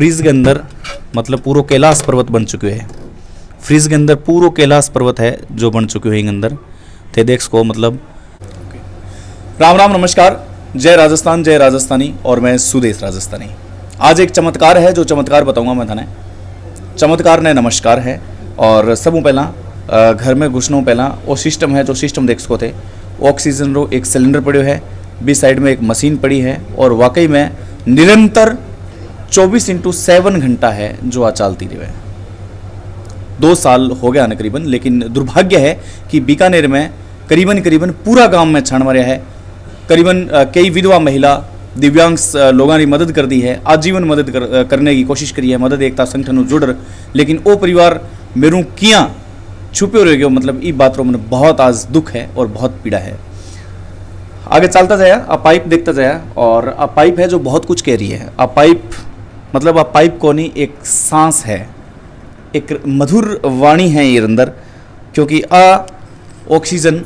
Freeze के अंदर मतलब पूरा कैलाश पर्वत बन चुके हैं। फ्रीज के अंदर पूरा कैलाश पर्वत है जो बन चुके हैं अंदर थे देख सको मतलब। राम राम नमस्कार, जय राजस्थान जय राजस्थानी और मैं सुदेश राजस्थानी। आज एक चमत्कार है जो चमत्कार बताऊंगा मैं थाने। चमत्कार ने नमस्कार है और सबू पहला घर में घुसनों पहला वो सिस्टम है जो सिस्टम देख सको थे। ऑक्सीजन रो एक सिलेंडर पड़ो है, बी साइड में एक मशीन पड़ी है और वाकई में निरंतर 24/7 घंटा है जो आ चलती रही है। 2 साल हो गया ना करीबन, लेकिन दुर्भाग्य है कि बीकानेर में करीबन पूरा गांव में छाण मारिया है। करीबन कई विधवा महिला दिव्यांग लोगों की मदद कर दी है, आजीवन मदद करने की कोशिश करी है, मदद एकता संगठन जुड़, लेकिन वो परिवार मेरू किया छुपे रह गयो। मतलब ये बात रो मैंने बहुत आज दुख है और बहुत पीड़ा है। आगे चलता जाया, आप पाइप देखता जाया और आप पाइप है जो बहुत कुछ कह रही है। आप पाइप मतलब आप पाइप को नहीं, एक सांस है, एक मधुर वाणी है ये अंदर, क्योंकि ऑक्सीजन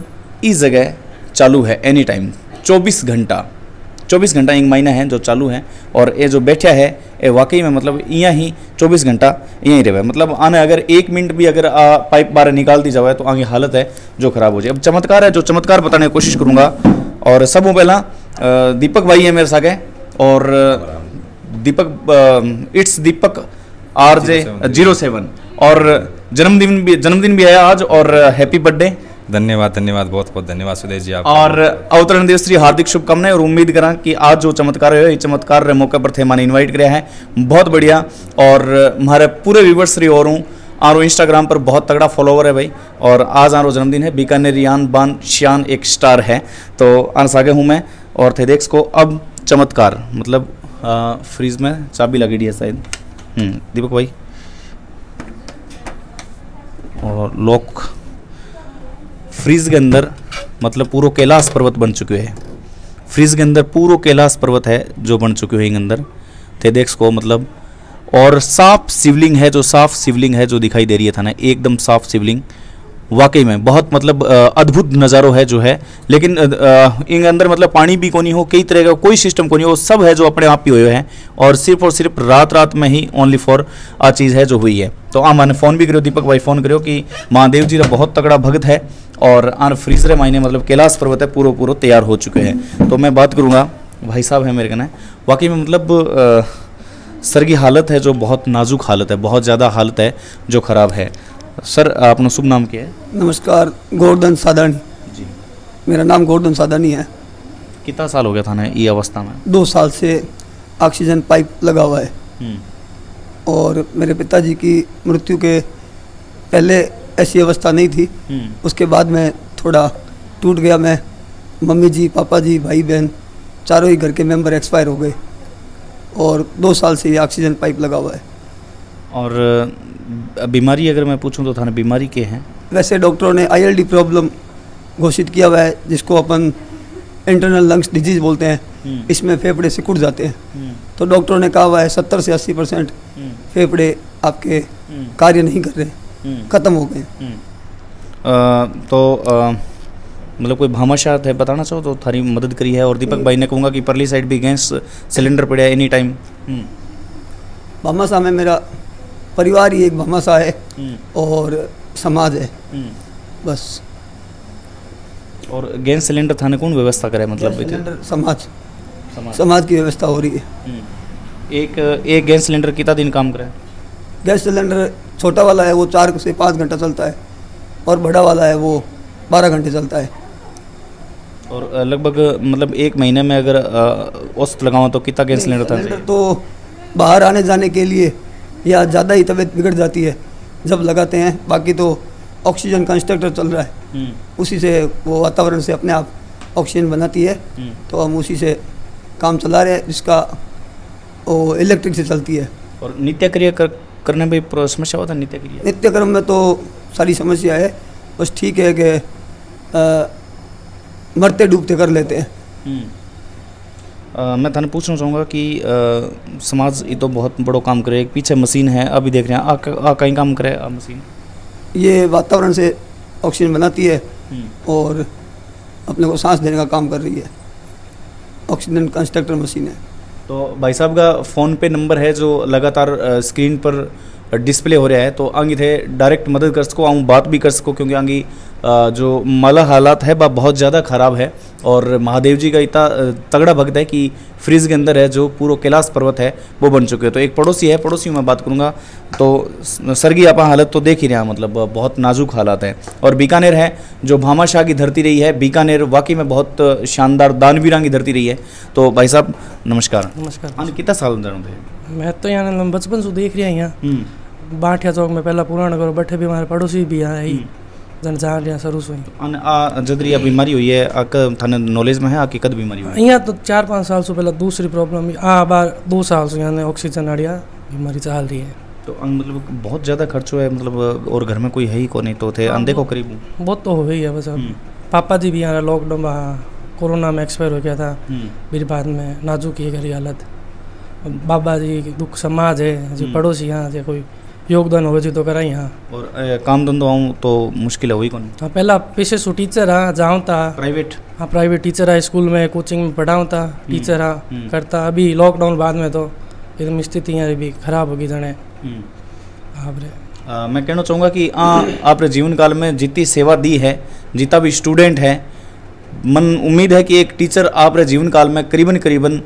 इस जगह चालू है एनी टाइम 24 घंटा एक महीना है जो चालू है। और ये जो बैठा है ये वाकई में मतलब यहाँ ही 24 घंटा यहीं रहे। मतलब आने अगर 1 मिनट भी अगर पाइप बाहर निकाल दी जाए तो आगे हालत है जो खराब हो जाए। अब चमत्कार है जो चमत्कार बताने की कोशिश करूँगा। और सब पहला दीपक भाई है मेरे साथ और दीपक इट्स दीपक RJ07 और जन्मदिन भी है आज और हैप्पी बर्थडे। धन्यवाद बहुत बहुत धन्यवाद सुदेश जी आप। और अवतरण दिवस की हार्दिक शुभकामनाएं और उम्मीद करा कि आज जो चमत्कार है ये चमत्कार मौके पर थे मैंने इनवाइट किया है, बहुत बढ़िया। और हमारे पूरे व्यूवर्स रही और आरो इंस्टाग्राम पर बहुत तगड़ा फॉलोवर है भाई। और आज आरो जन्मदिन है, बीकानेर यान बान शान एक स्टार है तो आंस आगे हूँ मैं और थे देख को। अब चमत्कार मतलब फ्रीज में चाबी लगी है शायद दीपक भाई और लॉक। फ्रीज के अंदर मतलब पूरा कैलाश पर्वत बन चुके हैं। फ्रीज के अंदर पूरा कैलाश पर्वत है जो बन चुके हैं अंदर थे देख सको मतलब। और साफ शिवलिंग है, जो साफ शिवलिंग है जो दिखाई दे रही है था ना, एकदम साफ शिवलिंग वाकई में बहुत मतलब अद्भुत नज़ारो है जो है। लेकिन इन अंदर मतलब पानी भी कोनी हो, कई तरह का कोई सिस्टम कोनी हो, सब है जो अपने आप ही हुए हैं और सिर्फ रात में ही ओनली फॉर आ चीज़ है जो हुई है। तो मैंने फ़ोन भी करो दीपक भाई, फ़ोन करो कि महादेव जी का बहुत तगड़ा भगत है और आन फ्रीजर मायने मतलब कैलाश पर्वत है पूरा तैयार हो चुके हैं। तो मैं बात करूँगा भाई साहब है मेरे कहना वाकई में मतलब सर की हालत है जो बहुत नाजुक हालत है, बहुत ज़्यादा हालत है जो ख़राब है। सर अपना शुभ नाम क्या है? नमस्कार, गोवर्धन सादानी जी। मेरा नाम गोवर्धन सादानी है। कितना साल हो गया था ना ये अवस्था में? 2 साल से ऑक्सीजन पाइप लगा हुआ है और मेरे पिताजी की मृत्यु के पहले ऐसी अवस्था नहीं थी। उसके बाद में थोड़ा टूट गया मैं। मम्मी जी, पापा जी, भाई बहन चारों ही घर के मेंबर एक्सपायर हो गए और 2 साल से ये ऑक्सीजन पाइप लगा हुआ है। और बीमारी अगर मैं पूछूं तो थाने बीमारी के हैं? वैसे डॉक्टरों ने ILD प्रॉब्लम घोषित किया हुआ है जिसको अपन इंटरनल लंग्स डिजीज बोलते हैं। इसमें फेफड़े सिकुड़ जाते हैं तो डॉक्टरों ने कहा हुआ है 70 से 80% फेफड़े आपके कार्य नहीं कर रहे, ख़त्म हो गए। तो मतलब कोई भामाशाह है बताना चाहो तो थारी मदद करी है। और दीपक भाई ने कहूँगा कि परली साइड भी गैस सिलेंडर पड़ा है एनी टाइम। भामाशाह में मेरा परिवार ही एक भामाशाह है और समाज है बस। और गैस सिलेंडर थाने कौन व्यवस्था करे मतलब? सिलेंडर समाज की व्यवस्था हो रही है। एक गैस सिलेंडर कितना दिन काम करे? गैस सिलेंडर छोटा वाला है वो 4 से 5 घंटा चलता है और बड़ा वाला है वो 12 घंटे चलता है। और लगभग मतलब 1 महीने में अगर औसत लगाओ तो कितना गैस सिलेंडर था? तो बाहर आने जाने के लिए या ज़्यादा ही तबीयत बिगड़ जाती है जब लगाते हैं। बाकी तो ऑक्सीजन कंस्ट्रक्टर चल रहा है, उसी से वो वातावरण से अपने आप ऑक्सीजन बनाती है तो हम उसी से काम चला रहे हैं, जिसका वो इलेक्ट्रिक से चलती है। और नित्य क्रिया करने में समस्या होता है? नित्य क्रम में तो सारी समस्या है, बस ठीक है कि मरते डूबते कर लेते हैं। मैं थाने पूछना चाहूँगा कि समाज ये तो बहुत बड़ो काम करे। एक पीछे मशीन है अभी देख रहे हैं आ कहीं काम करे मशीन? ये वातावरण से ऑक्सीजन बनाती है और अपने को सांस देने का काम कर रही है। ऑक्सीजन कंस्ट्रक्टर मशीन है। तो भाई साहब का फ़ोन पे नंबर है जो लगातार स्क्रीन पर डिस्प्ले हो रहा है, तो आगे थे डायरेक्ट मदद कर सको, आऊँ बात भी कर सको, क्योंकि आगे जो माला हालात है वह बहुत ज़्यादा ख़राब है। और महादेव जी का इतना तगड़ा भक्त है कि फ्रिज के अंदर है जो पूरा कैलाश पर्वत है वो बन चुके हैं। तो एक पड़ोसी है, पड़ोसी में बात करूँगा। तो सर की आप हालत तो देख ही रहे हैं, मतलब बहुत नाजुक हालात है। और बीकानेर है जो भामाशाह की धरती रही है, बीकानेर वाकई में बहुत शानदार दानवीरां की धरती रही है। तो भाई साहब नमस्कार। नमस्कार। कितना साल थे? मैं तो यहाँ बचपन से देख रहा यहाँ बाठिया चौक में पहला पुराना करो बैठे भी, हमारे पड़ोसी भी यहाँ आई जन जहाँ यहाँ शुरू से जदरी बीमारी हुई है आक थाने नॉलेज में है आकी कद बीमारी हुई? यहाँ तो 4-5 साल से पहले दूसरी प्रॉब्लम बार 2 साल से यहाँ ऑक्सीजन आड़िया बीमारी चल रही है। तो मतलब बहुत ज़्यादा खर्च हुआ है, मतलब और घर में कोई है ही को नहीं तो थे अंधे को करीब बहुत तो हो गई है बस। अब पापा जी भी यहाँ लॉकडाउन कोरोना में एक्सपायर हो गया था, फिर बाद में नाजुक ही घरी हालत। बाबा जी दुख समाज है जो पड़ोसी यहाँ से कोई योगदान हो तो करा यहाँ। और काम धंधो आऊँ तो मुश्किल है वही कौन? हाँ पहला पेशे से टीचर हाँ जाऊँ था प्राइवेट। हाँ प्राइवेट टीचर है, स्कूल में कोचिंग में पढ़ाऊँ था टीचर हाँ करता। अभी लॉकडाउन बाद में तो एकदम स्थिति यहाँ भी खराब होगी जाने। मैं कहना चाहूँगा कि आपने जीवन काल में जितनी सेवा दी है, जितना भी स्टूडेंट है, मन उम्मीद है कि एक टीचर आपने जीवन काल में करीबन करीबन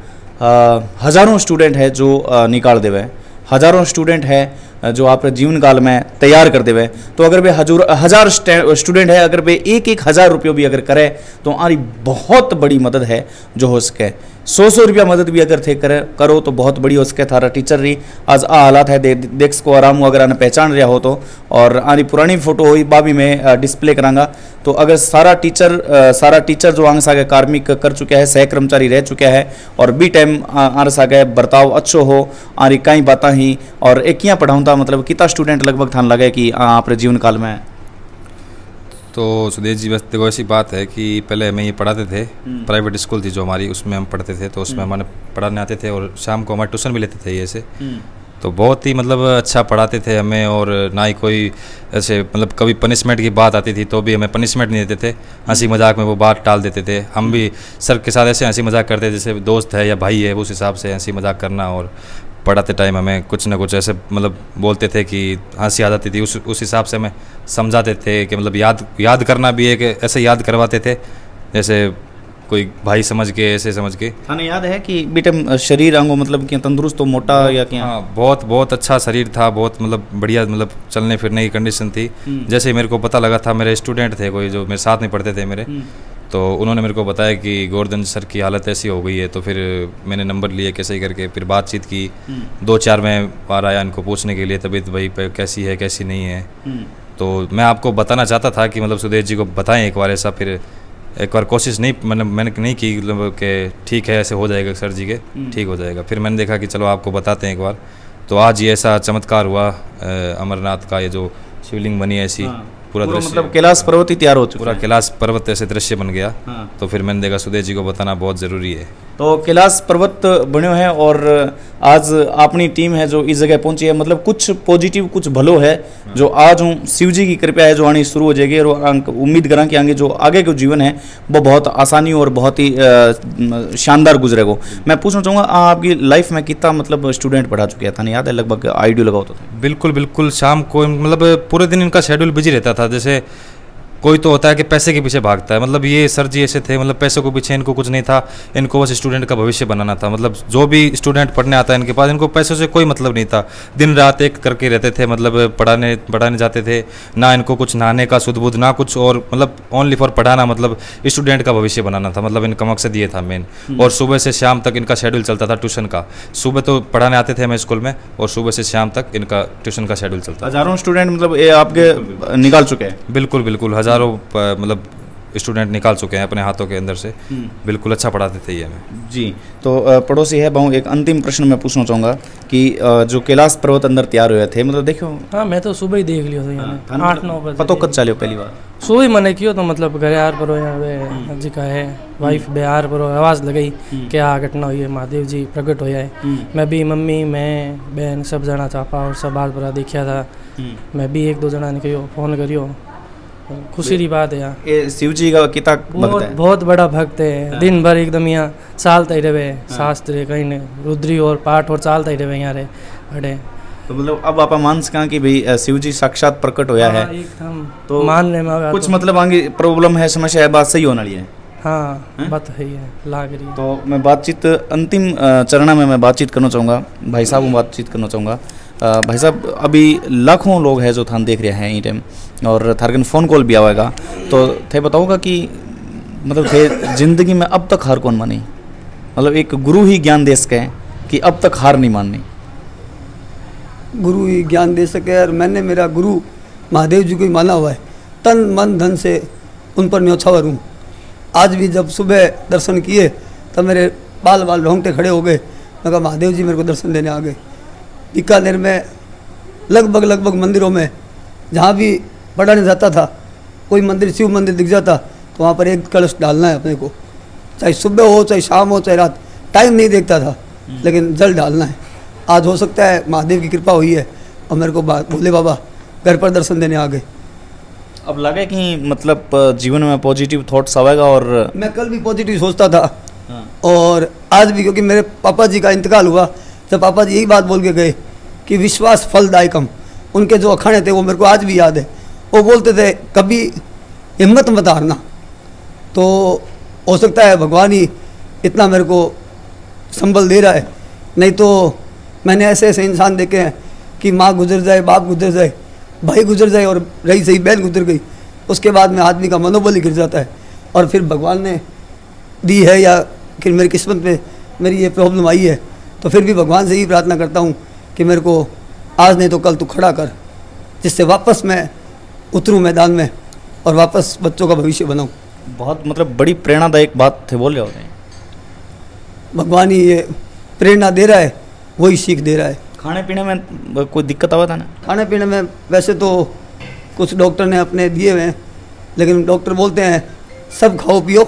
हज़ारों स्टूडेंट है जो निकाल देवे, हज़ारों स्टूडेंट है जो आप जीवन काल में तैयार कर देवे। तो अगर वे हज़ार स्टूडेंट है, अगर वे 1,000 रुपये भी अगर करे तो हमारी बहुत बड़ी मदद है जो हो सके। 100 रुपया मदद भी अगर थे करो तो बहुत बड़ी हो सके। थारा टीचर रही आज हालात है देख सको आराम अगर आने पहचान रहा हो तो। और आनी पुरानी फोटो हुई बाबी में डिस्प्ले करांगा। तो अगर सारा टीचर जो आंग सागे कार्मिक कर चुका है, सह कर्मचारी रह चुका है और बी टाइम आर सागे बर्ताव अच्छो हो, आरी कई बातें ही और एक यहाँ पढ़ाऊँ था, मतलब कितना स्टूडेंट लगभग थान लगे कि आप जीवन काल में? तो सुदेश जी बस देखो ऐसी बात है कि पहले हमें ये पढ़ाते थे, प्राइवेट स्कूल थी जो हमारी, उसमें हम पढ़ते थे। तो उसमें हमारे पढ़ाने आते थे और शाम को हमारे ट्यूशन भी लेते थे ये से। तो बहुत ही मतलब अच्छा पढ़ाते थे हमें, और ना ही कोई ऐसे मतलब कभी पनिशमेंट की बात आती थी तो भी हमें पनिशमेंट नहीं देते थे, हंसी मजाक में वो बात टाल देते थे। हम भी सर के साथ ऐसे हंसी मजाक करते जैसे दोस्त है या भाई है, उस हिसाब से हंसी मजाक करना। और पढ़ाते टाइम हमें कुछ ना कुछ ऐसे मतलब बोलते थे कि हंसी आ जाती थी, उस हिसाब से हमें समझाते थे कि मतलब याद करना भी है कि ऐसे याद करवाते थे जैसे कोई भाई समझ के, ऐसे समझ के। हाँ याद है कि बेटे शरीर अंगो मतलब कि तंदुरुस्त तो मोटा या क्या? हाँ बहुत अच्छा शरीर था, बहुत मतलब बढ़िया, मतलब चलने फिरने की कंडीशन थी। जैसे मेरे को पता लगा था, मेरे स्टूडेंट थे कोई जो मेरे साथ में पढ़ते थे मेरे, तो उन्होंने मेरे को बताया कि गोवर्धन सर की हालत ऐसी हो गई है। तो फिर मैंने नंबर लिए कैसे ही करके, फिर बातचीत की। 2-4 में बार आया इनको पूछने के लिए तबीयत भाई पे कैसी है कैसी नहीं है। तो मैं आपको बताना चाहता था कि मतलब सुदेश जी को बताएं एक बार ऐसा, फिर एक बार कोशिश नहीं मतलब मैंने नहीं की मतलब कि ठीक है ऐसे हो जाएगा सर जी के, ठीक हो जाएगा। फिर मैंने देखा कि चलो आपको बताते हैं एक बार। तो आज ये ऐसा चमत्कार हुआ, अमरनाथ का ये जो शिवलिंग बनी ऐसी, पूरा दृश्य मतलब कैलाश पर्वत ही तैयार हो चुका, पूरा कैलाश पर्वत ऐसे दृश्य बन गया। तो फिर मैंने देखा सुदेश जी को बताना बहुत ज़रूरी है। तो कैलाश पर्वत बनो है और आज अपनी टीम है जो इस जगह पहुंची है, मतलब कुछ पॉजिटिव कुछ भलो है जो आज हूँ शिव जी की कृपा है जो आनी शुरू हो जाएगी। और उम्मीद करा कि आगे जो आगे का जीवन है वो बहुत आसानी और बहुत ही शानदार गुजरेगा। मैं पूछना चाहूँगा आपकी लाइफ में कितना मतलब स्टूडेंट पढ़ा चुके था? नहीं याद है लगभग आइडियो लगाओ तो? बिल्कुल शाम को मतलब पूरे दिन इनका शेड्यूल बिजी रहता था। जैसे कोई तो होता है कि पैसे के पीछे भागता है, मतलब ये सर जी ऐसे थे, मतलब पैसों के पीछे इनको कुछ नहीं था, इनको बस स्टूडेंट का भविष्य बनाना था। मतलब जो भी स्टूडेंट पढ़ने आता है इनके पास, इनको पैसों से कोई मतलब नहीं था। दिन रात एक करके रहते थे, मतलब पढ़ाने जाते थे ना, इनको कुछ नहाने का सुध बुध ना कुछ, और मतलब ओनली फॉर पढ़ाना, मतलब स्टूडेंट का भविष्य बनाना था, मतलब इनका मकसद ये था मेन। और सुबह से शाम तक इनका शेड्यूल चलता था ट्यूशन का। सुबह तो पढ़ाने आते थे हमें स्कूल में, और सुबह से शाम तक इनका ट्यूशन का शेड्यूल चलता था। हज़ारों स्टूडेंट मतलब ये आपके निकाल चुके हैं? बिल्कुल हज़ारों मतलब स्टूडेंट निकाल चुके हैं अपने हाथों के अंदर से। बिल्कुल अच्छा पढ़ाते थे ये हमें जी। तो पड़ोसी है बहु, एक अंतिम प्रश्न मैं पूछना चाहूँगा कि जो कैलाश पर्वत अंदर तैयार हुए थे, मतलब देखो। हाँ मैं तो सुबह ही देख लिया था, 8-9 बजे। पतो कब चले पहली बार? सुबह मैंने किया तो मतलब घर यार पर यहाँ जी का है वाइफ बिहार पर आवाज़ लगाई क्या घटना हुई है, महादेव जी प्रकट हो जाए। मैं भी मम्मी मैं बहन सब जना चापा और सब बात पर देखा था। मैं भी 1-2 जना ने कहो फ़ोन करियो खुशी की बात है। यहाँ ये शिव जी का कितना भक्त बहुत है? बहुत बड़ा भक्त है। दिन भर एकदम यहाँ चालता ही रहे, शास्त्र कहीं ने रुद्री और पाठ और चालता ही रहे यहाँ रे अड़े। तो मतलब अब आप मान सकें कि भाई शिव जी साक्षात प्रकट होया है, एकदम तो मानने में कुछ मतलब आगे प्रॉब्लम है, समस्या है, बात सही होने वाली है। हाँ बात है लाग रही है। तो मैं बातचीत अंतिम चरण में मैं बातचीत करना चाहूँगा, भाई साहब मैं बातचीत करना चाहूँगा। भाई साहब अभी लाखों लोग हैं जो थान देख रहे हैं ये टाइम, और थारकन फ़ोन कॉल भी आवेगा, तो थे बताओगा कि मतलब थे जिंदगी में अब तक हार कौन मानी? मतलब एक गुरु ही ज्ञान दे सके कि अब तक हार नहीं माननी। गुरु ही ज्ञान दे सके, और मैंने मेरा गुरु महादेव जी को ही माना हुआ है, तन मन धन से उन पर न्योछावर हूँ। आज भी जब सुबह दर्शन किए तब मेरे बाल रोंगटे खड़े हो गए। मैं कहा महादेव जी मेरे को दर्शन देने आ गए। बीकानेर में लगभग मंदिरों में जहाँ भी पढ़ाने जाता था, कोई मंदिर शिव मंदिर दिख जाता तो वहाँ पर एक कलश डालना है अपने को, चाहे सुबह हो चाहे शाम हो चाहे रात, टाइम नहीं देखता था लेकिन जल डालना है। आज हो सकता है महादेव की कृपा हुई है और मेरे को भोले बाबा घर पर दर्शन देने आ गए। अब लगे कि मतलब जीवन में पॉजिटिव थॉट्स आवेगा, और मैं कल भी पॉजिटिव सोचता था हाँ। और आज भी, क्योंकि मेरे पापा जी का इंतकाल हुआ जब पापा जी यही बात बोल के गए कि विश्वास फलदायकम, उनके जो अखाड़े थे वो मेरे को आज भी याद है। वो बोलते थे कभी हिम्मत मत हारना। तो हो सकता है भगवान ही इतना मेरे को संबल दे रहा है, नहीं तो मैंने ऐसे ऐसे इंसान देखे हैं कि माँ गुजर जाए, बाप गुजर जाए, भाई गुजर जाए और रही सही बहन गुजर गई, उसके बाद में आदमी का मनोबल ही गिर जाता है। और फिर भगवान ने दी है या फिर मेरी किस्मत में मेरी ये प्रॉब्लम आई है, तो फिर भी भगवान से ही प्रार्थना करता हूँ कि मेरे को आज नहीं तो कल तू खड़ा कर, जिससे वापस मैं उतरूँ मैदान में और वापस बच्चों का भविष्य बनाऊँ। बहुत मतलब बड़ी प्रेरणादायक बात थे बोल रहे होते हैं। भगवान ही ये प्रेरणा दे रहा है, वही सीख दे रहा है। खाने पीने में कोई दिक्कत आवा था ना? खाने पीने में वैसे तो कुछ डॉक्टर ने अपने दिए हुए हैं, लेकिन डॉक्टर बोलते हैं सब खाओ पियो,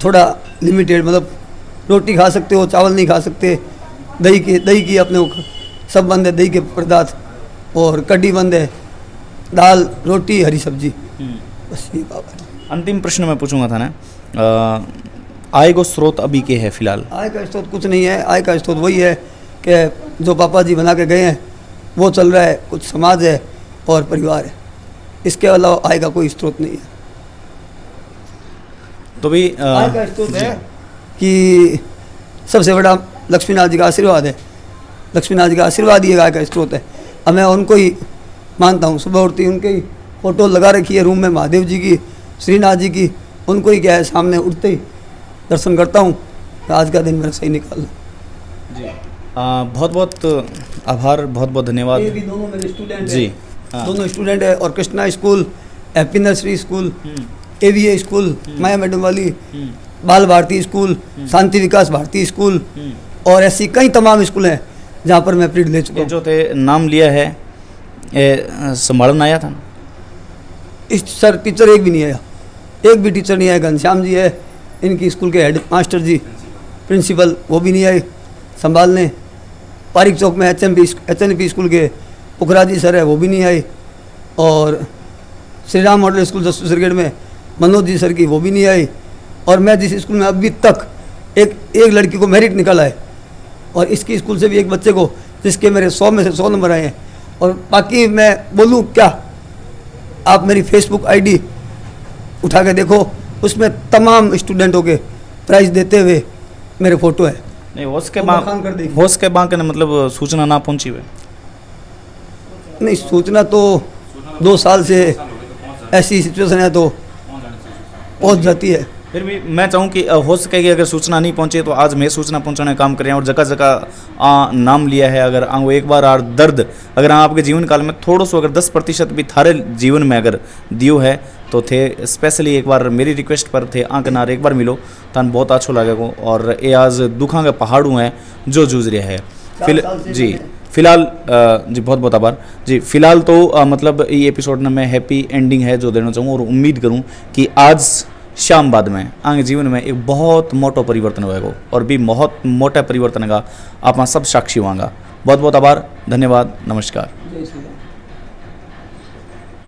थोड़ा लिमिटेड, मतलब रोटी खा सकते हो, चावल नहीं खा सकते, दही की अपने को सब बंद है, दही के पदार्थ, और कढ़ी बंद है, दाल रोटी हरी सब्जी, बस ये बात है। अंतिम प्रश्न मैं पूछूंगा था ना, आय को स्रोत अभी के है फिलहाल? आय का स्रोत कुछ नहीं है। आय का स्रोत वही है कि जो पापा जी बना के गए हैं वो चल रहा है, कुछ समाज है और परिवार है, इसके अलावा आय का कोई स्रोत नहीं है। तो भी आय का स्रोत है कि सबसे बड़ा लक्ष्मीनाथ जी का आशीर्वाद है। लक्ष्मीनाथ जी का आशीर्वाद ही आय का स्रोत है। अब मैं उनको ही मानता हूँ। सुबह उठती उनकी ही फोटो लगा रखी है रूम में, महादेव जी की, श्रीनाथ जी की, उनको ही क्या है सामने उठते ही दर्शन करता हूँ। आज का दिन मेरा सही निकाल जी। बहुत बहुत आभार, बहुत बहुत धन्यवाद। ये भी दोनों मेरे स्टूडेंट जी, हैं, दोनों स्टूडेंट है, और Krishna school, happy nursery school, AVA school, Maya madam वाली, बाल भारती स्कूल, शांति विकास भारती स्कूल, और ऐसी कई तमाम स्कूल हैं जहाँ पर मैं पीरियड ले चुका हूँ। जो थे नाम लिया है, संभालना आया था? इस सर टीचर एक भी नहीं आया, एक भी टीचर नहीं आया। घनश्याम जी है इनकी स्कूल के हेड मास्टर जी, प्रिंसिपल, वो भी नहीं आए संभालने। पारिक चौक में HNP स्कूल के पुखरा जी सर है, वो भी नहीं आए। और Shri Ram model school Jasusar gate में मनोज जी सर की, वो भी नहीं आए। और मैं जिस स्कूल में अभी तक एक लड़की को मेरिट निकला है, और इसकी स्कूल से भी एक बच्चे को जिसके मेरे 100 में से 100 नंबर आए हैं। और बाकी मैं बोलूँ क्या, आप मेरी फेसबुक ID उठा के देखो, उसमें तमाम स्टूडेंटों के प्राइज देते हुए मेरे फोटो है। नहीं होश के बांके ने मतलब सूचना ना पहुंची हुई? नहीं, सूचना तो 2 साल से ऐसी सिचुएशन है तो पहुंच जाती है। फिर भी मैं चाहूँ कि हो सके कि अगर सूचना नहीं पहुंचे तो आज मैं सूचना पहुंचाने का काम कर रहे हैं, और जगह जगह नाम लिया है। अगर वो एक बार आर दर्द अगर आपके जीवन काल में थोड़ा सा अगर 10% भी थारे जीवन में अगर दियो है तो थे स्पेशली एक बार मेरी रिक्वेस्ट पर थे नार एक बार मिलो, थान बहुत अच्छा लगेगा। और ये आज दुखा के पहाड़ों हैं जो जूझ रहे हैं फिलहाल जी, बहुत बहुत आभार जी। फिलहाल तो मतलब ये एपिसोड में मैं हैप्पी एंडिंग है जो देना चाहूँ, और उम्मीद करूँ कि आज शाम बाद में आगे जीवन में एक बहुत मोटा परिवर्तन होगा, और भी बहुत मोटा परिवर्तन का आप सब साक्षी होगा। बहुत बहुत आभार, धन्यवाद, नमस्कार।